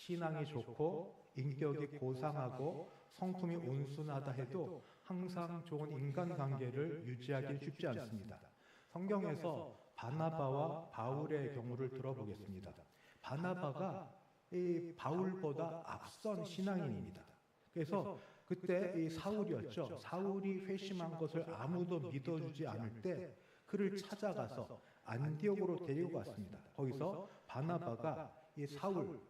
신앙이 좋고 인격이 고상하고 성품이 온순하다 해도 항상 좋은 인간관계를 유지하기 쉽지 않습니다. 성경에서 바나바와 바울의 경우를 들어보겠습니다. 바나바가 이 바울보다 앞선 신앙인입니다. 그래서 그때 이 사울이었죠. 사울이 회심한 것을 아무도 믿어주지 않을 때 그를 찾아가서 안디옥으로 데리고 갔습니다. 거기서 바나바가 이 사울,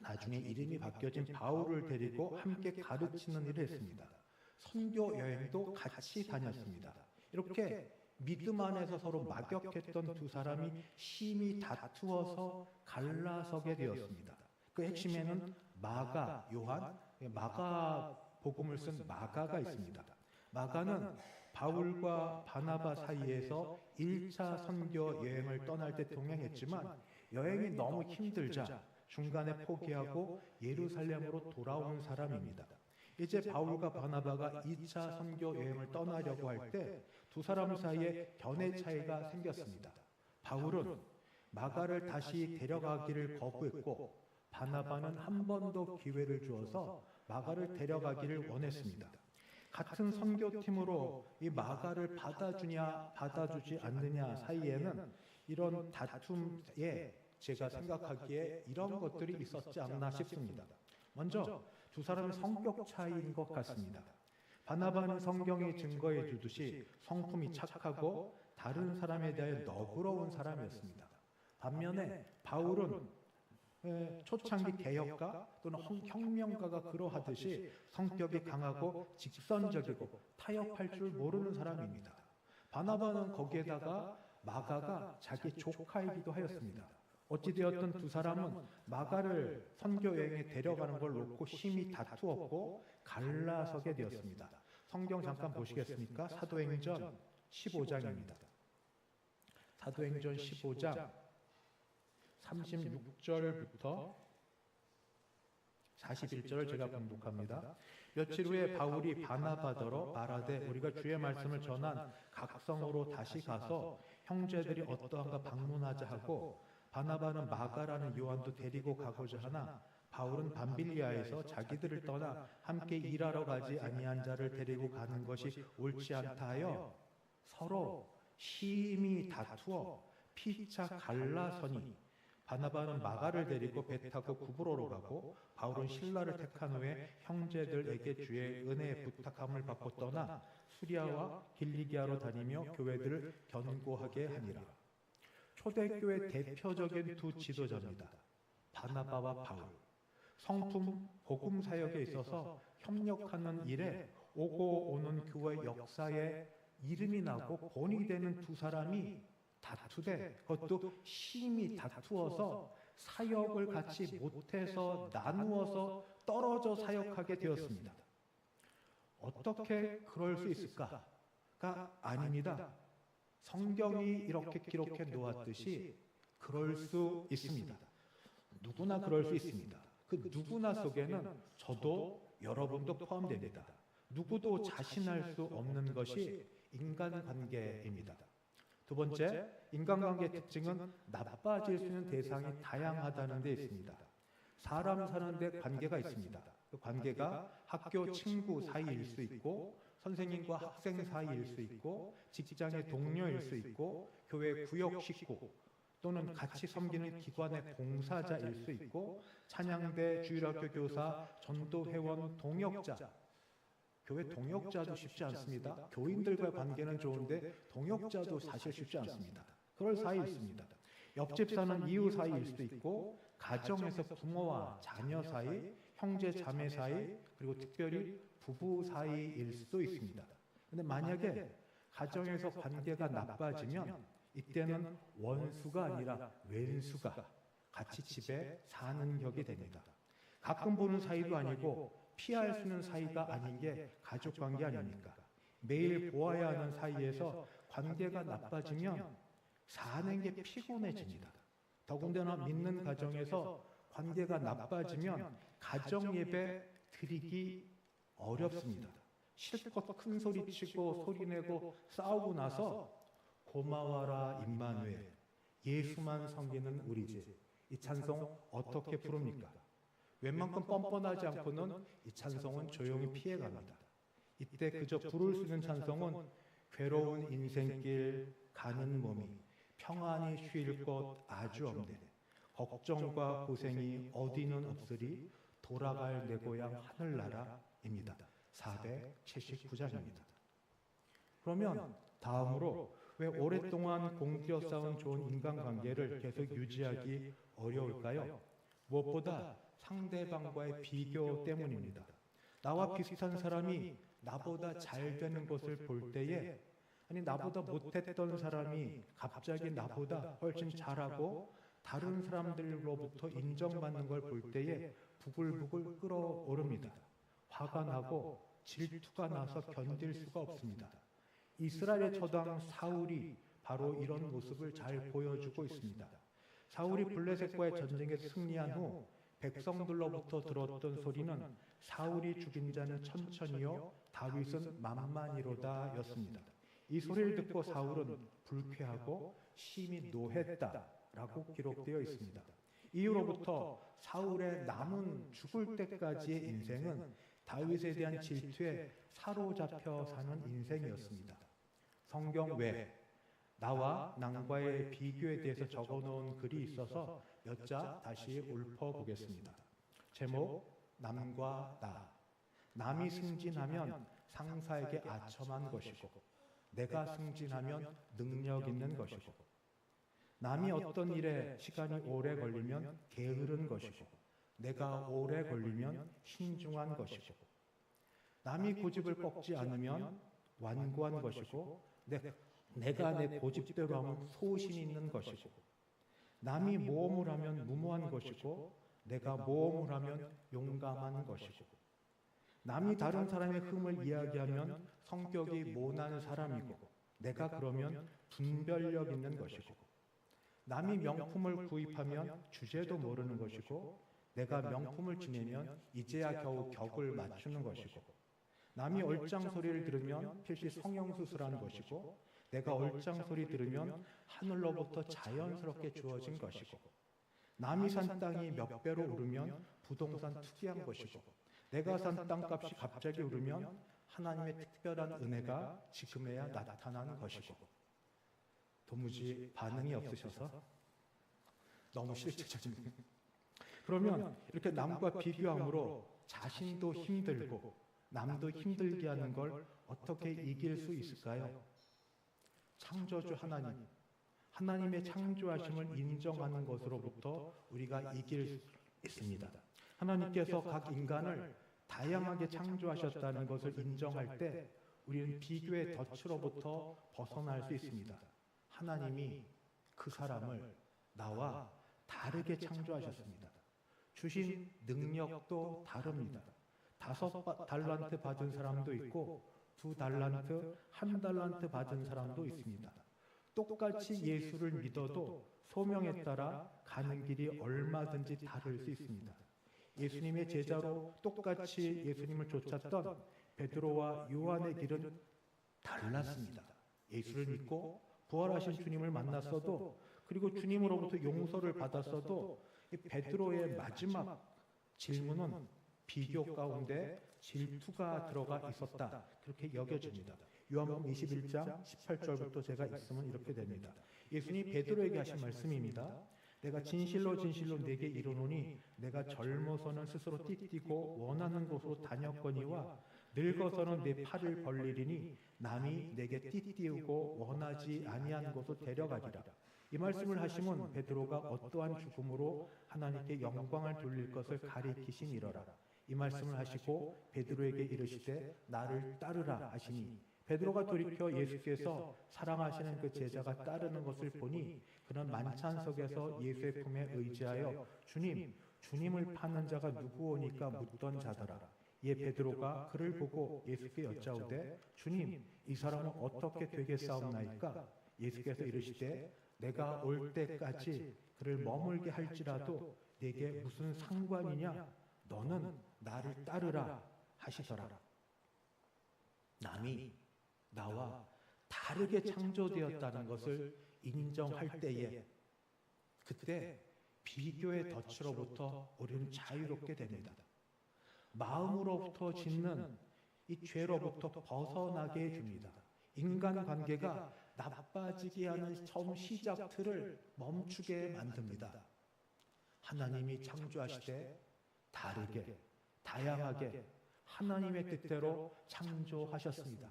나중에 이름이 바뀌어진 바울을 데리고 함께 가르치는 일을 했습니다. 선교 여행도 같이 다녔습니다. 이렇게 믿음 안에서 서로 막역했던 두 사람이 심히 다투어서 갈라서게 되었습니다. 그 핵심에는 마가, 요한, 마가 복음을 쓴 마가가 있습니다. 마가는 바울과 바나바 사이에서 1차 선교 여행을 떠날 때 동행했지만 여행이 너무 힘들자 중간에 포기하고 예루살렘으로 돌아온 사람입니다. 이제 바울과 바나바가 2차 선교 여행을 떠나려고 할 때 두 사람 사이에 견해 차이가 생겼습니다. 바울은 마가를 다시 데려가기를 거부했고 바나바는 한 번 더 기회를 주어서 마가를 데려가기를 원했습니다. 같은 선교팀으로 이 마가를 받아주냐 받아주지 않느냐 사이에는 이런 다툼에 제가 생각하기에 이런 것들이 있었지 않나 싶습니다. 먼저 두 사람의 성격 차이인 것 같습니다. 바나바는 성경이 증거해 주듯이 성품이 착하고 다른 사람에 대해 너그러운 사람이었습니다. 반면에 바울은 초창기 개혁가 또는 혁명가가 그러하듯이 성격이 강하고 직선적이고 타협할 줄 모르는 사람입니다. 바나바는 거기에다가 마가가 자기 조카이기도 하였습니다. 어찌되었든 두 사람은 마가를 선교여행에 데려가는 걸 놓고 심히 다투었고 갈라서게 되었습니다. 성경 잠깐 보시겠습니까? 사도행전 15장입니다. 사도행전 15장 36절부터 41절을 제가 봉독합니다. 며칠 후에 바울이 바나바더러 말하되 우리가 주의 말씀을 전한 각 성으로 다시 가서 형제들이 어떠한가 방문하자 하고 바나바는 마가라는 요한도 데리고 가고자 하나 바울은 밤빌리아에서 자기들을 떠나 함께 일하러 가지 아니한 자를 데리고 가는 것이 옳지 않다 하여 서로 심히 다투어 피차 갈라서니 바나바는 마가를 데리고 배 타고 구브로로 가고 바울은 실라를 택한 후에 형제들에게 주의 은혜에 부탁함을 받고 떠나 수리아와 길리기아로 다니며 교회들을 견고하게 하니라. 초대교회 대표적인 두 지도자입니다. 바나바와 바울. 성품, 복음 사역에 있어서 협력하는 일에 오고 오는 교회 역사에 이름이 나고 본이 되는 두 사람이 다투되 그것도 심히 다투어서 사역을 같이 못해서 나누어서 떨어져 사역하게 되었습니다. 어떻게 그럴 수 있을까가 아닙니다. 성경이 이렇게 기록해 놓았듯이 그럴 수 있습니다. 누구나 그럴 수 있습니다. 그 누구나 속에는 저도 여러분도 포함됩니다. 누구도 자신할 수 없는 것이 인간관계입니다. 두 번째, 인간관계의 특징은 나빠질 수 있는 대상이 다양하다는 데 있습니다. 사람 사는데 관계가 있습니다. 그 관계가 학교 친구 사이일 수 있고 선생님과 학생 사이일 수 있고 직장의 동료일 수 있고 교회 구역 식구 또는 같이 섬기는 기관의 봉사자일 수 있고 찬양대, 주일학교 교사, 전도회원, 동역자. 교회 동역자도 쉽지 않습니다. 교인들과의 관계는 좋은데 동역자도 사실 쉽지 않습니다. 그럴 사이 있습니다. 옆집 사는 이웃 사이일 수도 있고 가정에서 부모와 자녀 사이, 형제 자매 사이, 그리고 특별히 부부 사이일 수도 있습니다. 그런데 만약에 가정에서 관계가 나빠지면 이때는 원수가 아니라 왼수가 같이 집에 사는 격이 됩니다. 가끔 보는 사이도 아니고 피할 수 있는 사이가 아닌 게 가족관계 아닙니까? 매일 보아야 하는 사이에서 관계가 나빠지면 사는 게 피곤해집니다. 더군다나 믿는 가정에서 관계가 나빠지면 가정예배 드리기 어렵습니다. 실컷 큰 소리치고 소리내고 싸우고 나서 고마워라 임마누엘, 예수만 섬기는 우리 집, 이 찬송 어떻게 부릅니까? 웬만큼 뻔뻔하지 않고는 이 찬송은 조용히 피해갑니다. 이때 그저 부를 수 있는 찬송은 괴로운 인생길 가는 몸이 평안히 쉴 곳 아주 없네. 걱정과 고생이 어디는 없으리 돌아갈 내 고향 하늘나라입니다. 479장입니다. 그러면 다음으로 왜 오랫동안 공들여 쌓은 좋은 인간관계를 계속 유지하기 어려울까요? 무엇보다 상대방과의 비교 때문입니다. 나와 비슷한 사람이 나보다 잘 되는 것을 볼 때에, 아니 나보다 못했던 사람이 갑자기 나보다 훨씬 잘하고 다른 사람들로부터 인정받는 걸 볼 때에 부글부글 끓어오릅니다. 화가 나고 질투가 나서 견딜 수가 없습니다. 이스라엘의 처당 사울이 바로 이런 모습을 잘 보여주고 있습니다. 사울이 블레셋과의 전쟁에 승리한 후 백성들로부터 들었던 소리는 사울이 죽인 자는 천천히요 다윗은 만만이로다 였습니다. 이 소리를 듣고 사울은 불쾌하고 심히 노했다라고 기록되어 있습니다. 이후로부터 사울의 남은 죽을 때까지의 인생은 다윗에 대한 질투에 사로잡혀 사는 인생이었습니다. 성경 외에 나와 남과의 비교에 대해서 적어놓은 글이 있어서 몇 자 다시 읊어보겠습니다. 제목, 남과 나. 남이 승진하면 상사에게 아첨한 것이고 내가 승진하면 능력 있는 것이고 남이 어떤 일에 시간이 오래 걸리면 게으른 것이고 내가 오래 걸리면 신중한 것이고 남이 고집을 꺾지 않으면 완고한 것이고 내가 내 고집대로 하면 소신 있는 것이고 남이 모험을 하면 무모한 것이고 내가 모험을 하면 용감한 것이고 남이 다른 사람의 흠을 이야기하면 성격이 모난 사람이고 내가 그러면 분별력 있는 것이고 남이 명품을 구입하면 주제도 모르는 것이고 내가 명품을 지내면 이제야 겨우 격을 맞추는 것이고 남이 얼짱 소리를 들으면 필시 성형수술한 것이고 내가 얼짱 소리 들으면 하늘로부터 자연스럽게 주어진 것이고 남이 산 땅이 몇 배로 오르면 부동산 투기한 것이고 내가 산 땅값이 갑자기 오르면 하나님의 특별한 은혜가 지금에야 나타난 것이고 도무지 반응이 없으셔서 너무 실체적입니다. 그러면 이렇게 남과 비교함으로 자신도 힘들고 남도 힘들게 하는 걸 어떻게 이길 수 있을까요? 창조주 하나님, 하나님의 창조하심을 인정하는 것으로부터 우리가 이길 수 있습니다. 하나님께서 각 인간을 다양하게 창조하셨다는 것을 인정할 때 우리는 비교의 덫으로부터 벗어날 수 있습니다. 하나님이 그 사람을 나와 다르게 창조하셨습니다. 주신 능력도 다릅니다. 5달란트 받은 사람도 있고 2달란트, 1달란트 받은 사람도 있습니다. 똑같이 예수를 믿어도 소명에 따라 가는 길이 얼마든지 다를 수 있습니다. 예수님의 제자로 똑같이 예수님을 쫓았던 베드로와 요한의 길은 달랐습니다. 예수를 믿고 부활하신 주님을 만났어도 그리고 주님으로부터 용서를 받았어도 이 베드로의 마지막 질문은 비교 가운데 질투가 들어가 있었다. 그렇게 여겨집니다. 요한복음 21장 18절부터 제가 읽으면 이렇게 됩니다. 예수님이 베드로에게 하신 말씀입니다. 내가 진실로 진실로 네게 이르노니 내가 젊어서는 스스로 띠띠고 원하는 곳으로 다녔거니와 늙어서는 내 팔을 벌리리니 남이 내게 띠띠우고 원하지 아니한 곳으로 데려가리라. 이 말씀을 하시면 베드로가 어떠한 죽음으로 하나님께 영광을 돌릴 것을 가리키시니라. 이 말씀을 하시고 베드로에게 이르시되 나를 따르라 하시니 베드로가 돌이켜 예수께서 사랑하시는 그 제자가 따르는 것을 보니 그는 만찬석에서 예수의 품에 의지하여 주님을 파는 자가 누구오니까 묻던 자더라. 이에 베드로가 그를 보고 예수께 여짜오되 주님 이 사람은 어떻게 되겠사옵나이까? 예수께서 이르시되 내가 올 때까지 그를 머물게 할지라도 네게 무슨 상관이냐? 너는 나를 따르라 하시더라. 남이 나와 다르게 창조되었다는 것을 인정할 때에 그때 비교의 덫으로부터 우리는 자유롭게 됩니다. 마음으로부터 짓는 이 죄로부터 벗어나게 해줍니다. 인간관계가 나빠지게 하는 처음 시작 틀을 멈추게 만듭니다. 하나님이 창조하시되 다르게, 다양하게 하나님의 뜻대로 창조하셨습니다.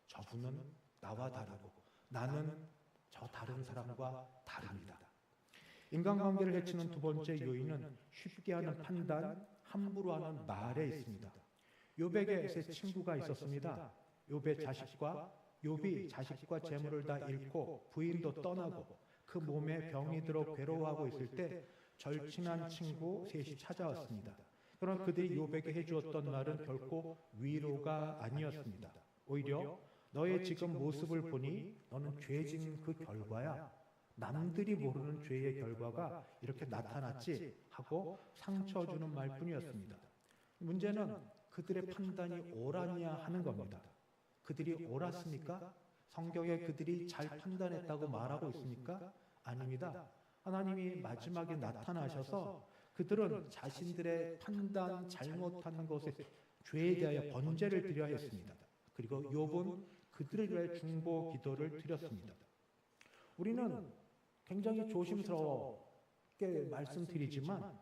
저분은 나와 다르고 나는 저 다른 사람과 다릅니다. 인간관계를 해치는 두 번째 요인은 쉽게 하는 판단, 함부로 하는 말에 있습니다. 욥에게 세 친구가 있었습니다. 욥의 자식과 욥이 자식과 재물을 다 잃고 부인도 떠나고 그 몸에 병이 들어 괴로워하고 있을 때 절친한 친구 셋이 찾아왔습니다. 그러나 그들이 욥에게 해주었던 말은 결코 위로가 아니었습니다. 오히려 너의 지금 모습을 보니 너는 죄 지은 그 결과야. 남들이 모르는 죄의 결과가 이렇게 나타났지 하고 상처 주는 말뿐이었습니다. 문제는 그들의 판단이 옳았냐 하는 겁니다. 그들이 옳았습니까? 성경에 그들이 잘 판단했다고 말하고 있습니까? 아닙니다. 하나님이 마지막에 나타나셔서 그들은 자신들의 판단 잘못한 것에 죄에 대하여 번제를 드려야 했습니다. 그리고 욥은 그들을 위해 중보 기도를 드렸습니다. 우리는 굉장히 조심스럽게 말씀드리지만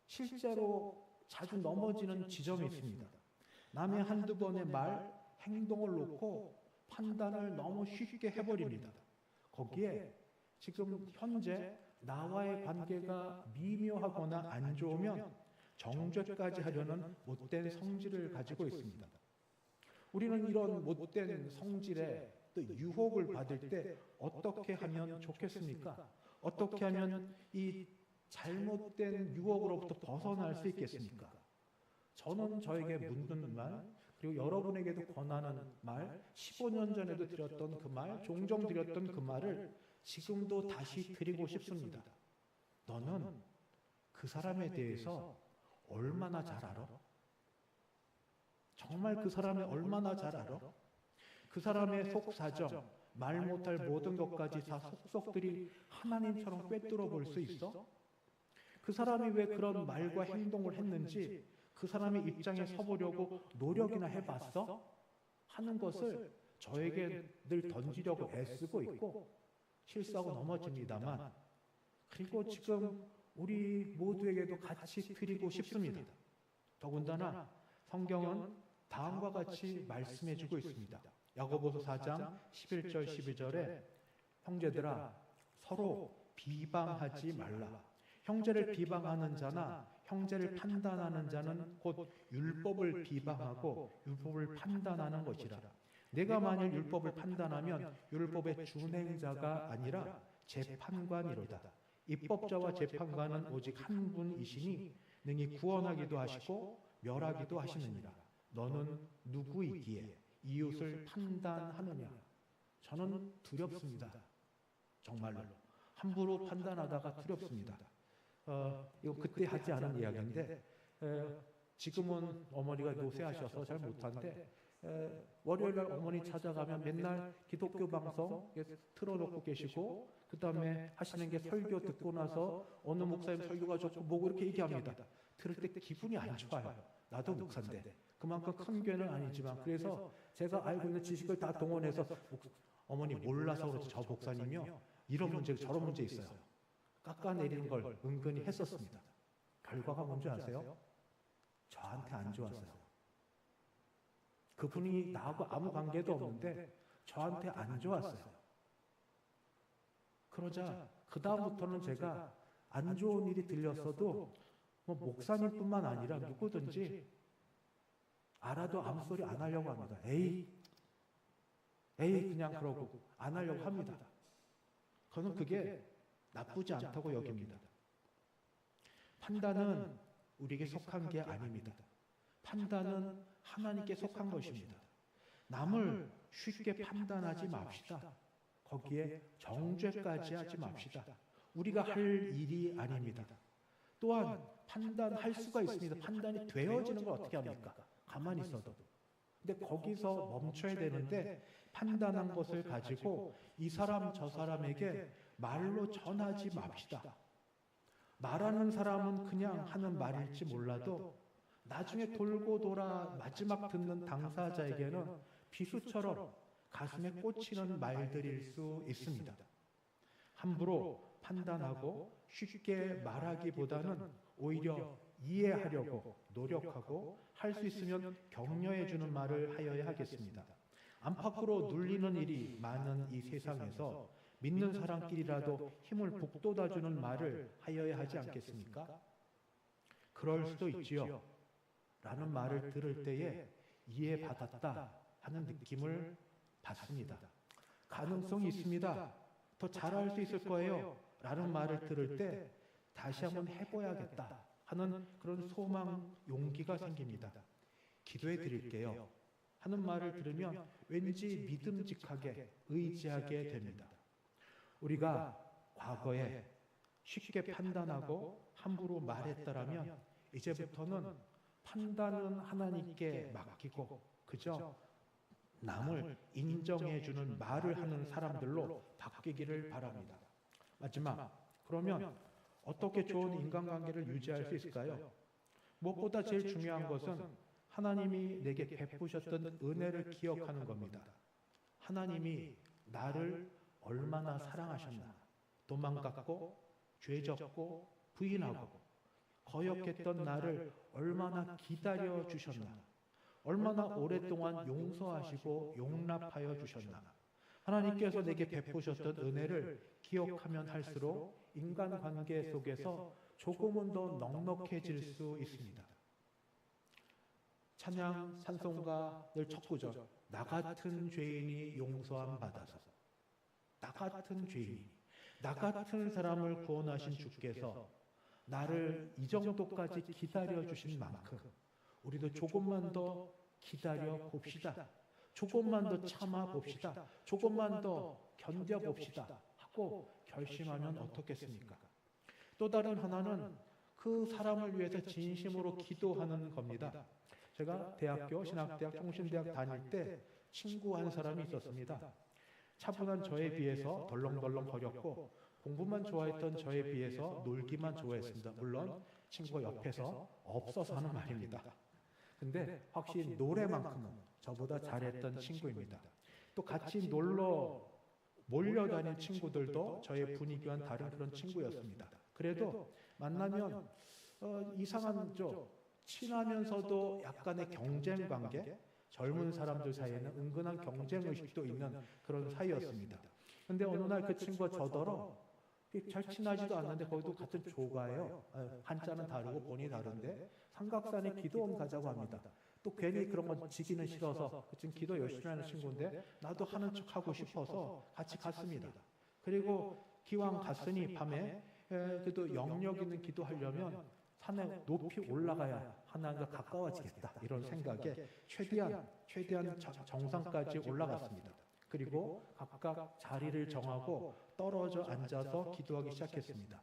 실제로 자주 넘어지는 지점이 있습니다. 남의 한두 번의 말, 행동을 놓고 판단을 너무 쉽게 해버립니다. 거기에 지금 현재 나와의 관계가 미묘하거나 안 좋으면 정죄까지 하려는 못된 성질을 가지고 있습니다. 우리는 이런 못된 성질에 또 유혹을 받을 때 어떻게 하면 좋겠습니까? 어떻게 하면 이 잘못된 유혹으로부터 벗어날 수 있겠습니까? 저는 저에게 묻는 말, 그리고 여러분에게도 권하는 말, 15년 전에도 드렸던 그 말, 종종 드렸던 그 말을 지금도 다시 드리고 싶습니다. 너는 그 사람에 대해서 얼마나 잘 알아? 정말 그 사람을 얼마나 잘 알아? 그 사람의 속사정, 말 못할 모든 것까지 다 속속들이 하나님처럼 꿰뚫어 볼 수 있어? 그 사람이 왜 그런 말과 행동을 했는지 그 사람의 입장에 서보려고 노력이나 해봤어? 하는 것을 저에게 늘 던지려고 애쓰고 있고 실수하고 넘어집니다만, 그리고 지금 우리 모두에게도 같이 드리고 싶습니다. 더군다나 성경은 다음과 같이 말씀해주고 있습니다. 야고보서 4장 11절 12절에 형제들아 서로 비방하지 말라. 형제를 비방하는 자나 형제를 판단하는 자는 곧 율법을 비방하고 율법을 판단하는 것이라. 내가 만일 율법을 판단하면 율법의 준행자가 아니라 재판관이로다. 입법자와 재판관은 오직 한 분이시니 능히 구원하기도 하시고 멸하기도 하시느니라. 너는 누구이기에 이웃을 판단하느냐? 저는 두렵습니다. 정말로 함부로 판단하다가 두렵습니다. 이거 그때 하지 않은 이야기인데 지금은 어머니가 노쇠하셔서 잘 못하는데 월요일날 어머니 찾아가면 맨날 기독교 방송 틀어놓고 계시고 그 다음에 하시는 게 설교 듣고 나서 어느 목사님 설교가 좋고 뭐고 이렇게 얘기합니다. 들을 때 기분이 안 좋아요. 나도 목사인데 그만큼 큰 교회는 아니지만, 그래서 제가 알고 있는 지식을 다 동원해서 어머니 몰라서 그렇지 저 목사님이요 이런 문제 저런 문제 있어요. 깎아내리는 걸 은근히 했었습니다. 결과가 뭔지 아세요? 저한테 안 좋았어요. 그분이 나하고 아무 관계도 없는데 저한테 안 좋았어요. 그러자 그 다음부터는 제가 안 좋은 일이 들렸어도 뭐 목사님뿐만 아니라 누구든지 알아도 아무 소리 안 하려고 합니다. 에이 그냥 그러고 안 하려고 합니다. 저는 그게 나쁘지 않다고 여깁니다. 판단은 우리에게 속한 게 아닙니다. 판단은 하나님께 속한 것입니다. 남을 쉽게 판단하지 맙시다. 거기에 정죄까지 하지 맙시다. 우리가 할 일이 아닙니다. 또한 판단할 수가 있습니다. 판단이 되어지는 걸 어떻게 합니까? 가만히 있어도. 근데 거기서 멈춰야 되는데 판단한 것을 가지고 이 사람 저 사람에게 말로 전하지 맙시다. 말하는 사람은 그냥 하는 말일지 몰라도 나중에 돌고 돌아 마지막 듣는 당사자에게는 비수처럼 가슴에 꽂히는 말들일 수 있습니다. 함부로 판단하고 쉽게 말하기보다는 오히려 이해하려고 노력하고 할 수 있으면 격려해 주는 말을 하여야 하겠습니다. 안팎으로 눌리는 일이 많은 이 세상에서 믿는 사람끼리라도 힘을 북돋아주는 말을 하여야 하지 않겠습니까? 그럴 수도 있지요. 라는 말을 들을 때에 이해받았다 하는 느낌을 받습니다. 가능성이 있습니다. 더 잘할 수 있을 거예요. 라는 말을 들을 때 다시 한번 해봐야겠다 하는 그런 소망, 용기가 생깁니다. 기도해 드릴게요 하는 말을 들으면 왠지 믿음직하게 의지하게 됩니다. 우리가 과거에 쉽게 판단하고 함부로 말했다라면 이제부터는 판단은 하나님께 맡기고 그저 남을 인정해주는 말을 하는 사람들로 바뀌기를 바랍니다. 마지막, 그러면 어떻게 좋은 인간관계를 유지할 수 있을까요? 무엇보다 제일 중요한 것은 하나님이 내게 베푸셨던 은혜를 기억하는 겁니다. 하나님이 나를 얼마나 사랑하셨나, 도망갔고 죄졌고 부인하고 거역했던 나를 얼마나 기다려 주셨나, 얼마나 오랫동안 용서하시고 용납하여 주셨나. 하나님께서 내게 베푸셨던 은혜를 기억하면 할수록 인간관계 속에서 조금은 더 넉넉해질 수 있습니다. 찬양 찬송가 늘 첫 구절, 나 같은 죄인이 용서함 받아서. 나 같은 죄인, 나 같은 사람을 구원하신 주께서 나를 이 정도까지 기다려 주신 만큼 우리도 조금만 더 기다려 봅시다. 조금만 더 참아 봅시다. 조금만 더 견뎌 봅시다 하고 결심하면 어떻겠습니까? 또 다른 하나는 그 사람을 위해서 진심으로 기도하는 겁니다. 제가 대학교, 신학대학, 총신대학 다닐 때 친구 한 사람이 있었습니다. 차분한 저에 비해서 덜렁덜렁 거렸고 공부만 좋아했던 저에 비해서 놀기만 좋아했습니다. 물론 친구가 옆에서 없어서 하는 말입니다. 근데 확실히 노래만큼은 저보다 잘했던 친구입니다. 또 같이 놀러 몰려다닌 친구들도 저의 분위기와는 다른 그런 친구였습니다. 그래도 만나면 이상한 친하면서도 약간의 경쟁 관계, 젊은 사람들 사이에는 은근한 경쟁의식도 있는 그런 사이였습니다. 근데 어느 날 그 친구가 저더러 잘 친하지도 않는데 거기도 같은 조가예요. 한자는 다르고 본이 다른데 삼각산에 기도원 가자고 합니다. 또 괜히 그런 건 지기는 싫어서 지금 기도 열심히 하는 친구인데 나도 하는 척하고 싶어서 같이 갔습니다. 그리고 기왕 갔으니 밤에 그래도 영역 있는 기도하려면 산에 높이 올라가야 하나님과 가까워지겠다 이런 생각에 최대한 정상까지 올라갔습니다. 그리고 각각 자리를 정하고 떨어져 앉아서 기도하기 시작했습니다.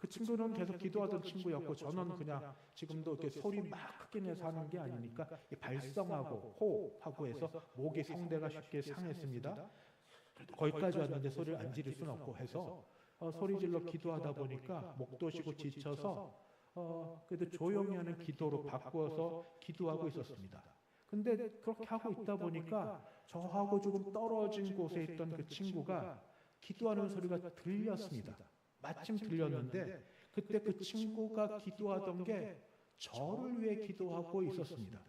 그 친구는 계속 기도하던 친구였고 저는 그냥 지금도 이렇게 소리 막 크게 내서 하는 게 아니니까 발성하고 호흡하고 해서 목의 성대가 쉽게 상했습니다. 거기까지 왔는데 소리를 안 지를 수는 없고 해서 소리 질러 기도하다 보니까 목도 쉬고 지쳐서 그래도 조용히 하는 기도로 바꾸어서 기도하고 있었습니다. 근데 그렇게 하고 있다 보니까 저하고 조금 떨어진 곳에 있던 그 친구가 기도하는 소리가 들렸습니다. 마침 들렸는데 그때 그 친구가 기도하던 게 저를 위해 기도하고 있었습니다.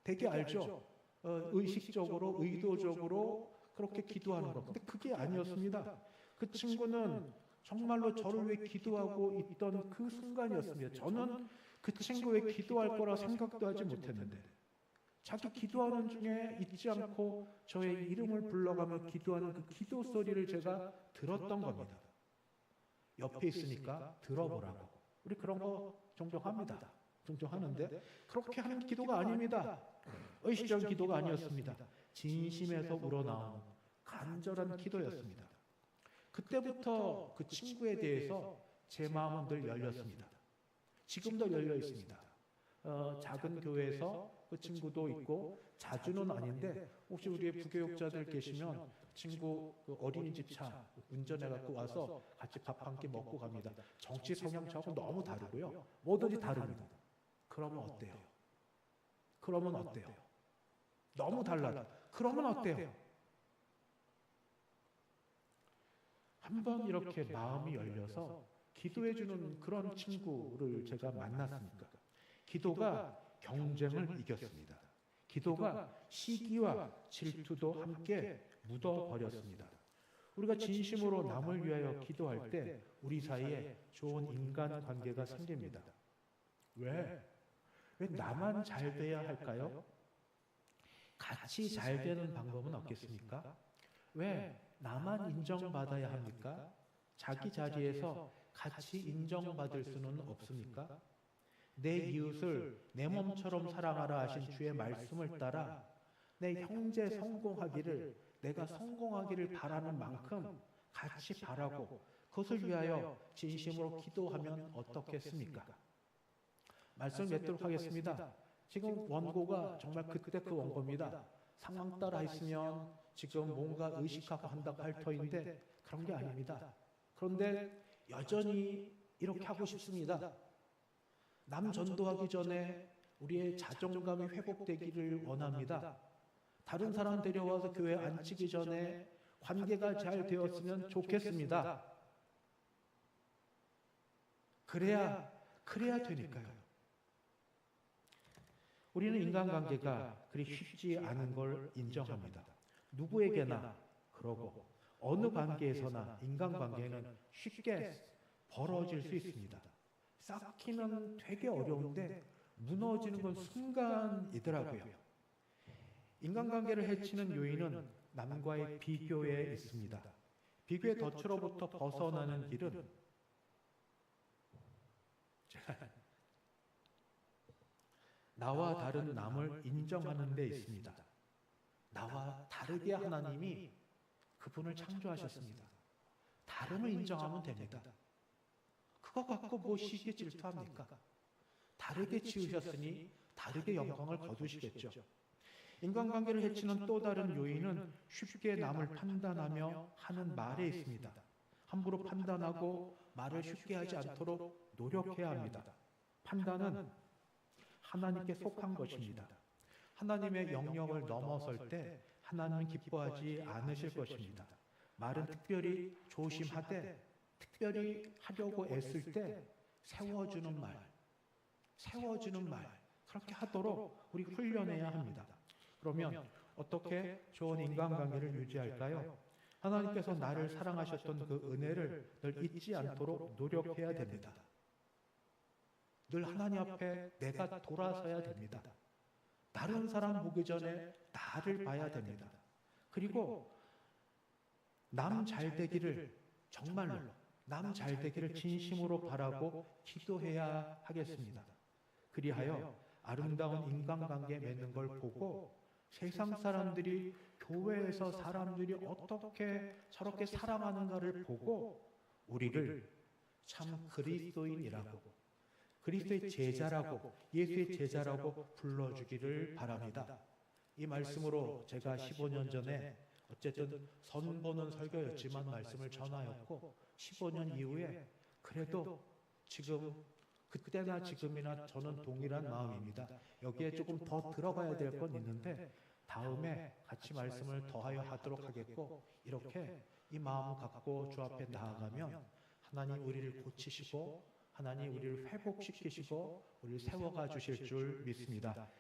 되게 알죠? 의식적으로 의도적으로 그렇게 기도하는 거. 근데 그게 아니었습니다. 그 친구는 정말로 저를 위해 기도하고 있던 그 순간이었습니다. 저는 그 친구의 기도할 거라 생각도 하지 못했는데 자기 기도하는 중에 잊지 않고 저의 이름을 불러가며 기도하는 그 기도 소리를 제가 들었던 겁니다. 옆에 있으니까 들어보라고. 우리 그런 거 종종 합니다. 종종 하는데 그렇게 하는 기도가 아닙니다. 의식적인 기도가 아니었습니다. 진심에서 우러나온 간절한 기도였습니다. 그때부터 그 친구에 대해서 제 마음은 늘 열렸습니다. 지금도 열려 있습니다. 작은 교회에서 그 친구도 있고 자주는 아닌데 혹시 우리의 부교육자들 계시면 친구 그 어린이집 차 운전해갖고 와서 같이 밥 한 끼 먹고 갑니다. 정치 성향차하고 너무 다르고요. 뭐든지 다릅니다. 그러면 어때요? 그러면 어때요? 너무 달라. 그러면 어때요? 한번 이렇게 마음이 열려서 기도해주는 그런 친구를 제가 만났습니다. 기도가 경쟁을 이겼습니다. 기도가 시기와 질투도 함께 묻어버렸습니다. 우리가 진심으로 남을 위하여 기도할 때 우리 사이에 좋은 인간관계가 생깁니다. 왜? 왜 나만 잘 돼야 할까요? 같이 잘 되는 방법은 없겠습니까? 왜 나만 인정받아야 합니까? 자기 자리에서 같이 인정받을 수는 없습니까? 내 이웃을 내 몸처럼 사랑하라 하신 주의 말씀을 따라 내 형제 성공하기를, 내가 성공하기를 바라는 만큼 같이 바라고 그것을 위하여 진심으로 기도하면 어떻겠습니까? 말씀을 맺도록 하겠습니다. 지금 원고가 정말 그때 그 원고입니다. 상황 따라 했으면 지금 뭔가 의식하고 한다고 할 터인데 그런 게 아닙니다. 그런데 여전히 이렇게 하고 싶습니다. 남 전도하기 전에 우리의 자존감이 회복되기를 원합니다. 다른 사람 데려와서 교회 앉히기 전에 관계가 잘 되었으면 좋겠습니다. 그래야 되니까요. 우리는 인간관계가 그리 쉽지 않은 걸 인정합니다. 누구에게나 그러고 어느 관계에서나 인간관계는 쉽게 벌어질 수 있습니다. 쌓기는 되게 어려운데 무너지는 건 순간이더라고요. 인간관계를 해치는 요인은 남과의 비교에 있습니다. 비교의 덫으로부터 벗어나는 길은 나와 다른 남을 인정하는 데 있습니다. 나와 다르게 하나님이 그분을 창조하셨습니다. 다름을 인정하면 됩니다. 그거 갖고 뭐 시기에 질투합니까? 다르게 지으셨으니 다르게 영광을 거두시겠죠. 인간관계를 해치는 또 다른 요인은 쉽게 남을 판단하며 하는 말에 있습니다. 함부로 판단하고 말을 쉽게 하지 않도록 노력해야 합니다. 판단은 하나님께 속한 것입니다. 하나님의 영역을 넘어설 때 하나님은 기뻐하지 않으실 것입니다. 말은 특별히 조심하되 특별히 하려고 애쓸 때 세워주는 말 그렇게 하도록 우리 훈련해야 합니다. 그러면 어떻게 좋은 인간관계를 유지할까요? 하나님께서 나를 사랑하셨던 그 은혜를 늘 잊지 않도록 노력해야 됩니다. 늘 하나님 앞에 내가 돌아서야 됩니다. 다른 사람 보기 전에 나를 봐야 됩니다. 그리고 남 잘 되기를, 정말로 남 잘 되기를 진심으로 바라고 기도해야 하겠습니다. 그리하여 아름다운 인간관계 맺는 걸 보고 세상 사람들이, 교회에서 사람들이 어떻게 저렇게 사랑하는가를 보고 우리를 참 그리스도인이라고, 그리스도의 제자라고, 예수의 제자라고 불러주기를 바랍니다. 이 말씀으로 제가 15년 전에 어쨌든 선보는 설교였지만 말씀을 전하였고 15년 이후에 그래도 지금 그때나 지금이나 저는 동일한 마음입니다. 여기에 조금 더 들어가야 될 건 있는데 다음에 같이 말씀을 더하여 하도록 하겠고, 이렇게 이 마음을 갖고 주 앞에 나아가면 하나님 우리를 고치시고 하나님 우리를 회복시키시고 우리를 세워가 주실 줄 믿습니다.